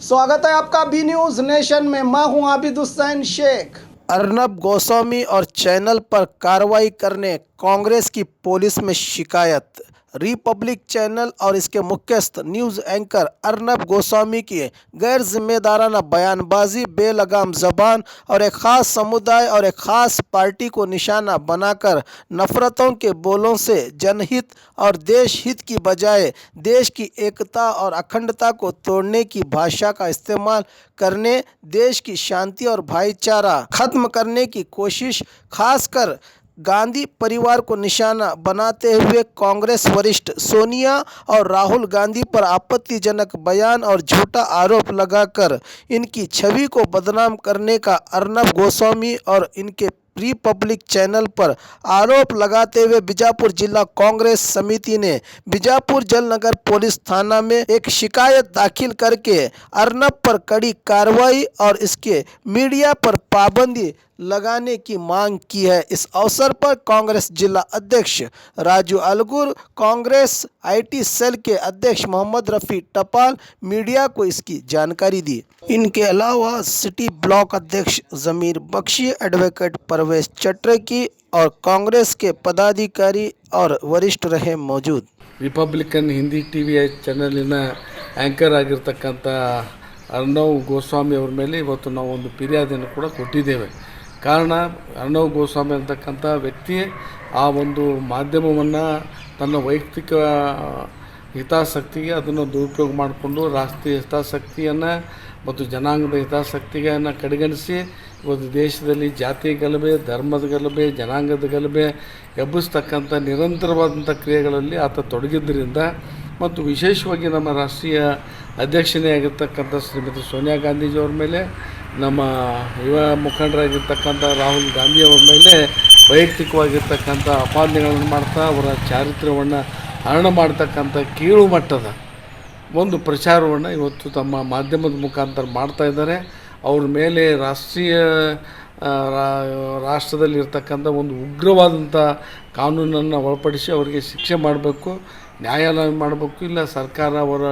स्वागत है आपका बी न्यूज नेशन में। मैं हूं आबिद हुसैन शेख। अर्नब गोस्वामी और चैनल पर कार्रवाई करने कांग्रेस की पुलिस में शिकायत। रिपब्लिक चैनल और इसके मुख्यस्थ न्यूज़ एंकर अर्नब गोस्वामी की गैर जिम्मेदाराना बयानबाजी, बेलगाम ज़बान और एक ख़ास समुदाय और एक ख़ास पार्टी को निशाना बनाकर नफ़रतों के बोलों से जनहित और देश हित की बजाय देश की एकता और अखंडता को तोड़ने की भाषा का इस्तेमाल करने, देश की शांति और भाईचारा खत्म करने की कोशिश, खासकर गांधी परिवार को निशाना बनाते हुए कांग्रेस वरिष्ठ सोनिया और राहुल गांधी पर आपत्तिजनक बयान और झूठा आरोप लगाकर इनकी छवि को बदनाम करने का अर्नब गोस्वामी और इनके रिपब्लिक चैनल पर आरोप लगाते हुए बीजापुर जिला कांग्रेस समिति ने बीजापुर जलनगर पुलिस थाना में एक शिकायत दाखिल करके अर्नब पर कड़ी कार्रवाई और इसके मीडिया पर पाबंदी लगाने की मांग की है। इस अवसर पर कांग्रेस जिला अध्यक्ष राजू अलगुर, कांग्रेस आईटी सेल के अध्यक्ष मोहम्मद रफ़ी टपाल मीडिया को इसकी जानकारी दी। इनके अलावा सिटी ब्लॉक अध्यक्ष जमीर बख्शी, एडवोकेट परवेश चटर्जी और कांग्रेस के पदाधिकारी और वरिष्ठ रहे मौजूद। ರಿಪಬ್ಲಿಕನ್ ಹಿಂದಿ ಟಿವಿಯ ಚಾನಲಿನ ಆ್ಯಂಕರ್ ಆಗಿರ್ತಕ್ಕಂಥ ಅರ್ನವ್ ಗೋಸ್ವಾಮಿ ಅವ್ರ ಮೇಲೆ ಇವತ್ತು ನಾವು ಒಂದು ಫಿರ್ಯಾದಿಯನ್ನು ಕೂಡ ಕೊಟ್ಟಿದ್ದೇವೆ. ಕಾರಣ ಅರ್ನವ್ ಗೋಸ್ವಾಮಿ ಅಂತಕ್ಕಂಥ ವ್ಯಕ್ತಿ ಆ ಒಂದು ಮಾಧ್ಯಮವನ್ನು ತನ್ನ ವೈಯಕ್ತಿಕ ಹಿತಾಸಕ್ತಿಗೆ ಅದನ್ನು ದುರುಪಯೋಗ ಮಾಡಿಕೊಂಡು ರಾಷ್ಟ್ರೀಯ ಹಿತಾಸಕ್ತಿಯನ್ನು ಮತ್ತು ಜನಾಂಗದ ಹಿತಾಸಕ್ತಿಯನ್ನು ಕಡೆಗಣಿಸಿ ಇವತ್ತು ದೇಶದಲ್ಲಿ ಜಾತಿ ಗಲಭೆ, ಧರ್ಮದ ಗಲಭೆ, ಜನಾಂಗದ ಗಲಭೆ ಎಬ್ಬಿಸ್ತಕ್ಕಂಥ ನಿರಂತರವಾದಂಥ ಕ್ರಿಯೆಗಳಲ್ಲಿ ಆತ ತೊಡಗಿದ್ದರಿಂದ ಮತ್ತು ವಿಶೇಷವಾಗಿ ನಮ್ಮ ರಾಷ್ಟ್ರೀಯ ಅಧ್ಯಕ್ಷನೇ ಆಗಿರ್ತಕ್ಕಂಥ ಶ್ರೀಮತಿ ಸೋನಿಯಾ ಗಾಂಧೀಜಿಯವ್ರ ಮೇಲೆ, ನಮ್ಮ ಯುವ ಮುಖಂಡರಾಗಿರ್ತಕ್ಕಂಥ ರಾಹುಲ್ ಗಾಂಧಿಯವ್ರ ಮೇಲೆ ವೈಯಕ್ತಿಕವಾಗಿರ್ತಕ್ಕಂಥ ಅಪಾದನೆಗಳನ್ನು ಮಾಡ್ತಾ ಅವರ ಚಾರಿತ್ರ್ಯವನ್ನು ಹರಣ ಮಾಡ್ತಕ್ಕಂಥ ಕೀಳು ಮಟ್ಟದ ಒಂದು ಪ್ರಚಾರವನ್ನು ಇವತ್ತು ತಮ್ಮ ಮಾಧ್ಯಮದ ಮುಖಾಂತರ ಮಾಡ್ತಾಯಿದ್ದಾರೆ. ಅವ್ರ ಮೇಲೆ ರಾಷ್ಟ್ರದಲ್ಲಿರ್ತಕ್ಕಂಥ ಒಂದು ಉಗ್ರವಾದಂಥ ಕಾನೂನನ್ನು ಒಳಪಡಿಸಿ ಅವರಿಗೆ ಶಿಕ್ಷೆ ಮಾಡಬೇಕು, ನ್ಯಾಯಾಲಯ ಮಾಡಬೇಕು, ಇಲ್ಲ ಸರ್ಕಾರ ಅವರ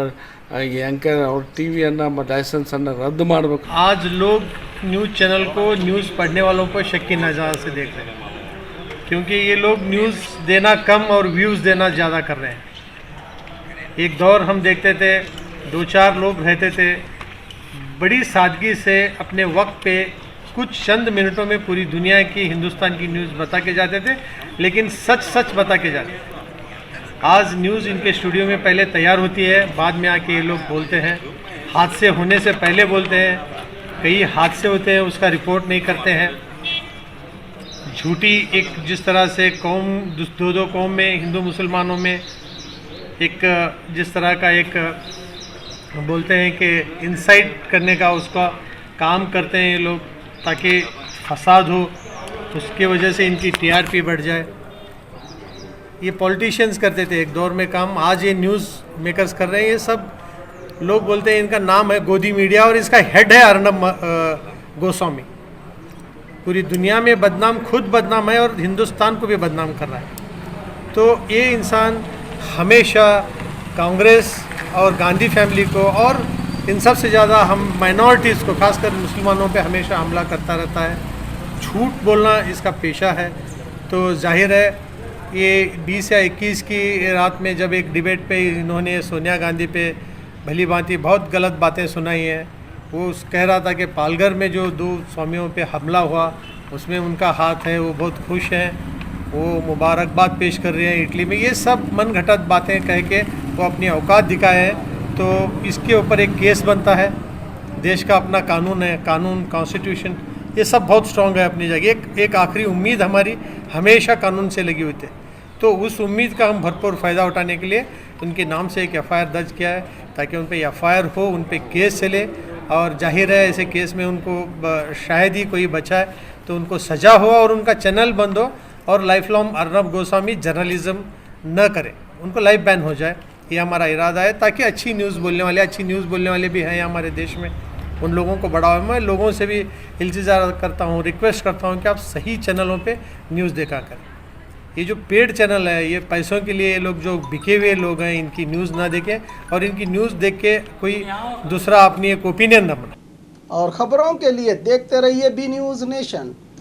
एंकर और टीवी लाइसेंस रद्द मार। आज लोग न्यूज़ चैनल को न्यूज़ पढ़ने वालों पर शक की नज़र से देख रहे हैं, क्योंकि ये लोग न्यूज़ देना कम और व्यूज़ देना ज़्यादा कर रहे हैं। एक दौर हम देखते थे 2-4 लोग रहते थे, बड़ी सादगी से अपने वक्त पे कुछ चंद मिनटों में पूरी दुनिया की, हिंदुस्तान की न्यूज़ बता के जाते थे, लेकिन सच सच बता के जाते थे। आज न्यूज़ इनके स्टूडियो में पहले तैयार होती है, बाद में आके ये लोग बोलते हैं, हादसे होने से पहले बोलते हैं, कई हादसे होते हैं उसका रिपोर्ट नहीं करते हैं। झूठी एक जिस तरह से कौम, दो कौम में, हिंदू मुसलमानों में एक जिस तरह का एक बोलते हैं कि इंसाइट करने का उसका काम करते हैं ये लोग, ताकि फसाद हो, उसके वजह से इनकी टीआरपी बढ़ जाए। ये पॉलिटिशियंस करते थे एक दौर में काम, आज ये न्यूज़ मेकर्स कर रहे हैं। ये सब लोग बोलते हैं इनका नाम है गोदी मीडिया और इसका हेड है अर्नब गोस्वामी। पूरी दुनिया में बदनाम, खुद बदनाम है और हिंदुस्तान को भी बदनाम कर रहा है। तो ये इंसान हमेशा कांग्रेस और गांधी फैमिली को और इन सब से ज़्यादा हम माइनॉरिटीज़ को, खासकर मुसलमानों पे हमेशा हमला करता रहता है। झूठ बोलना इसका पेशा है। तो जाहिर है ये 20 या 21 की रात में जब एक डिबेट पे इन्होंने सोनिया गांधी पे भली भांति बहुत गलत बातें सुनाई हैं। वो कह रहा था कि पालघर में जो 2 स्वामियों पे हमला हुआ उसमें उनका हाथ है, वो बहुत खुश हैं, वो मुबारकबाद पेश कर रहे हैं इटली में। ये सब मन घटत बातें कह के वो अपनी औकात दिखाए हैं। तो इसके ऊपर एक केस बनता है। देश का अपना कानून है, कानून, कॉन्स्टिट्यूशन, ये सब बहुत स्ट्रॉन्ग है अपनी जगह। एक आखिरी उम्मीद हमारी हमेशा कानून से लगी हुई थी, तो उस उम्मीद का हम भरपूर फ़ायदा उठाने के लिए उनके नाम से एक एफ़आईआर दर्ज किया है, ताकि उन पर एफ़आईआर हो, उन पर केस चले। और जाहिर है ऐसे केस में उनको शायद ही कोई बचाए तो उनको सज़ा हो और उनका चैनल बंद हो और life long Arnab Goswami journalism न करे, उनको लाइफ बैन हो जाए। ये हमारा इरादा है, ताकि अच्छी न्यूज़ बोलने वाले भी हैं हमारे देश में, उन लोगों को बढ़ावा। मैं लोगों से भी इल्तिजा करता हूँ, रिक्वेस्ट करता हूँ कि आप सही चैनलों पे न्यूज़ देखा करें। ये जो पेड चैनल है, ये पैसों के लिए ये लोग जो बिके हुए लोग हैं, इनकी न्यूज़ ना देखें और इनकी न्यूज़ देख के कोई दूसरा अपनी एक ओपिनियन ना बनाए। और खबरों के लिए देखते रहिए बी न्यूज़ नेशन।